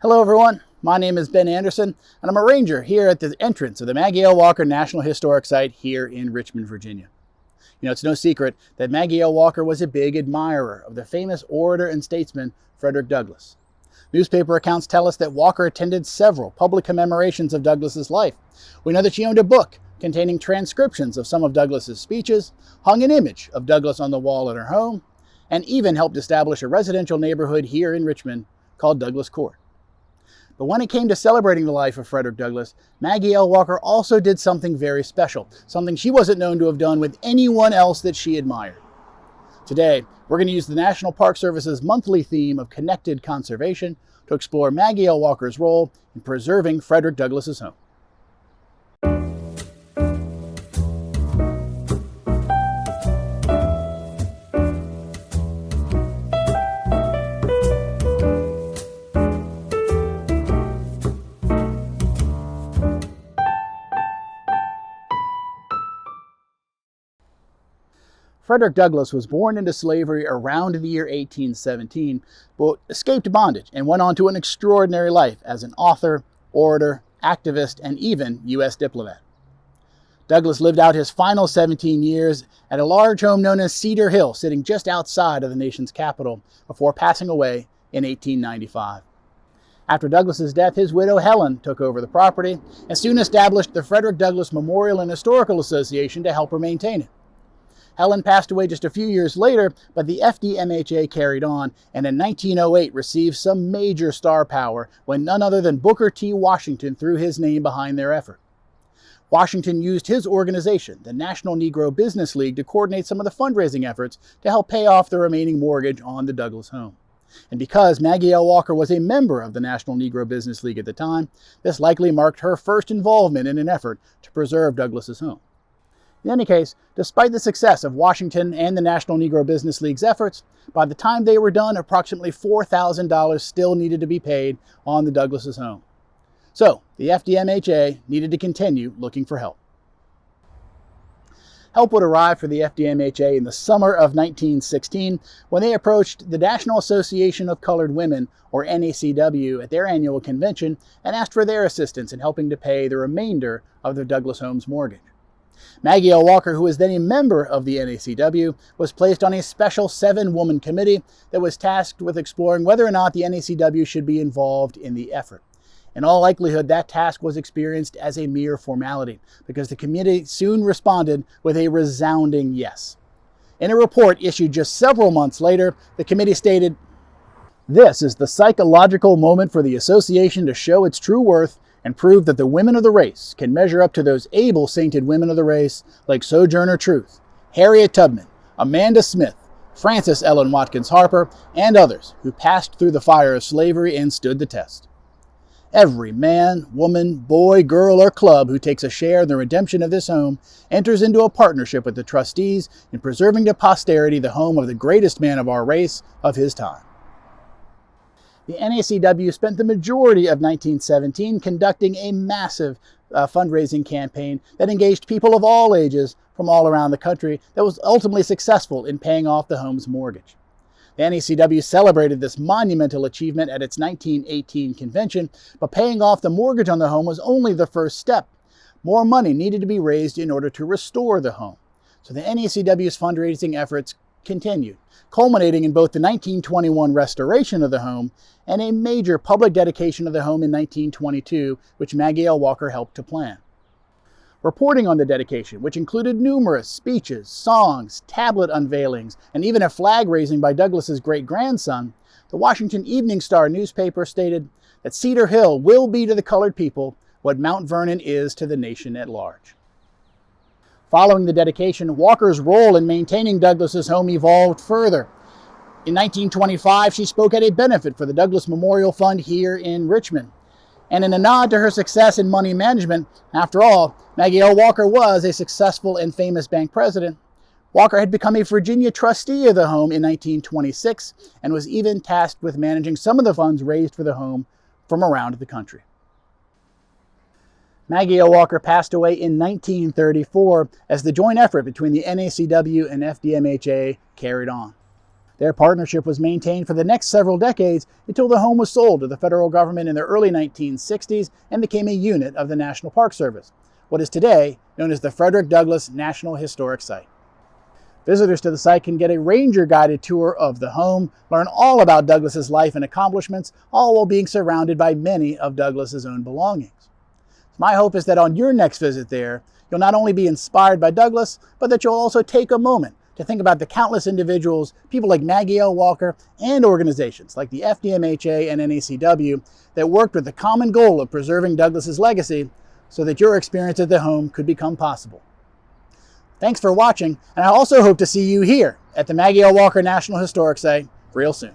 Hello everyone, my name is Ben Anderson and I'm a ranger here at the entrance of the Maggie L. Walker National Historic Site here in Richmond, Virginia. You know, it's no secret that Maggie L. Walker was a big admirer of the famous orator and statesman Frederick Douglass. Newspaper accounts tell us that Walker attended several public commemorations of Douglass's life. We know that she owned a book containing transcriptions of some of Douglass's speeches, hung an image of Douglass on the wall at her home, and even helped establish a residential neighborhood here in Richmond called Douglass Court. But when it came to celebrating the life of Frederick Douglass, Maggie L. Walker also did something very special, something she wasn't known to have done with anyone else that she admired. Today, we're going to use the National Park Service's monthly theme of connected conservation to explore Maggie L. Walker's role in preserving Frederick Douglass's home. Frederick Douglass was born into slavery around the year 1817, but escaped bondage and went on to an extraordinary life as an author, orator, activist, and even U.S. diplomat. Douglass lived out his final 17 years at a large home known as Cedar Hill, sitting just outside of the nation's capital, before passing away in 1895. After Douglass's death, his widow Helen took over the property and soon established the Frederick Douglass Memorial and Historical Association to help her maintain it. Helen passed away just a few years later, but the FDMHA carried on, and in 1908 received some major star power when none other than Booker T. Washington threw his name behind their effort. Washington used his organization, the National Negro Business League, to coordinate some of the fundraising efforts to help pay off the remaining mortgage on the Douglass home. And because Maggie L. Walker was a member of the National Negro Business League at the time, this likely marked her first involvement in an effort to preserve Douglass's home. In any case, despite the success of Washington and the National Negro Business League's efforts, by the time they were done, approximately $4,000 still needed to be paid on the Douglass's home. So, the FDMHA needed to continue looking for help. Help would arrive for the FDMHA in the summer of 1916 when they approached the National Association of Colored Women, or NACW, at their annual convention and asked for their assistance in helping to pay the remainder of the Douglass home's mortgage. Maggie L. Walker, who was then a member of the NACW, was placed on a special 7-woman committee that was tasked with exploring whether or not the NACW should be involved in the effort. In all likelihood, that task was experienced as a mere formality, because the committee soon responded with a resounding yes. In a report issued just several months later, the committee stated, "This is the psychological moment for the association to show its true worth and prove that the women of the race can measure up to those able sainted women of the race like Sojourner Truth, Harriet Tubman, Amanda Smith, Frances Ellen Watkins Harper, and others who passed through the fire of slavery and stood the test. Every man, woman, boy, girl, or club who takes a share in the redemption of this home enters into a partnership with the trustees in preserving to posterity the home of the greatest man of our race of his time." The NACW spent the majority of 1917 conducting a massive fundraising campaign that engaged people of all ages from all around the country that was ultimately successful in paying off the home's mortgage. The NACW celebrated this monumental achievement at its 1918 convention, but paying off the mortgage on the home was only the first step. More money needed to be raised in order to restore the home. So the NACW's fundraising efforts continued, culminating in both the 1921 restoration of the home and a major public dedication of the home in 1922, which Maggie L. Walker helped to plan. Reporting on the dedication, which included numerous speeches, songs, tablet unveilings, and even a flag raising by Douglass's great-grandson, the Washington Evening Star newspaper stated that Cedar Hill will be to the colored people what Mount Vernon is to the nation at large. Following the dedication, Walker's role in maintaining Douglass's home evolved further. In 1925, she spoke at a benefit for the Douglass Memorial Fund here in Richmond. And in a nod to her success in money management, after all, Maggie L. Walker was a successful and famous bank president, Walker had become a Virginia trustee of the home in 1926 and was even tasked with managing some of the funds raised for the home from around the country. Maggie L. Walker passed away in 1934 as the joint effort between the NACW and FDMHA carried on. Their partnership was maintained for the next several decades until the home was sold to the federal government in the early 1960s and became a unit of the National Park Service, what is today known as the Frederick Douglass National Historic Site. Visitors to the site can get a ranger-guided tour of the home, learn all about Douglass's life and accomplishments, all while being surrounded by many of Douglass's own belongings. My hope is that on your next visit there, you'll not only be inspired by Douglass, but that you'll also take a moment to think about the countless individuals, people like Maggie L. Walker, and organizations like the FDMHA and NACW that worked with the common goal of preserving Douglass's legacy so that your experience at the home could become possible. Thanks for watching, and I also hope to see you here at the Maggie L. Walker National Historic Site real soon.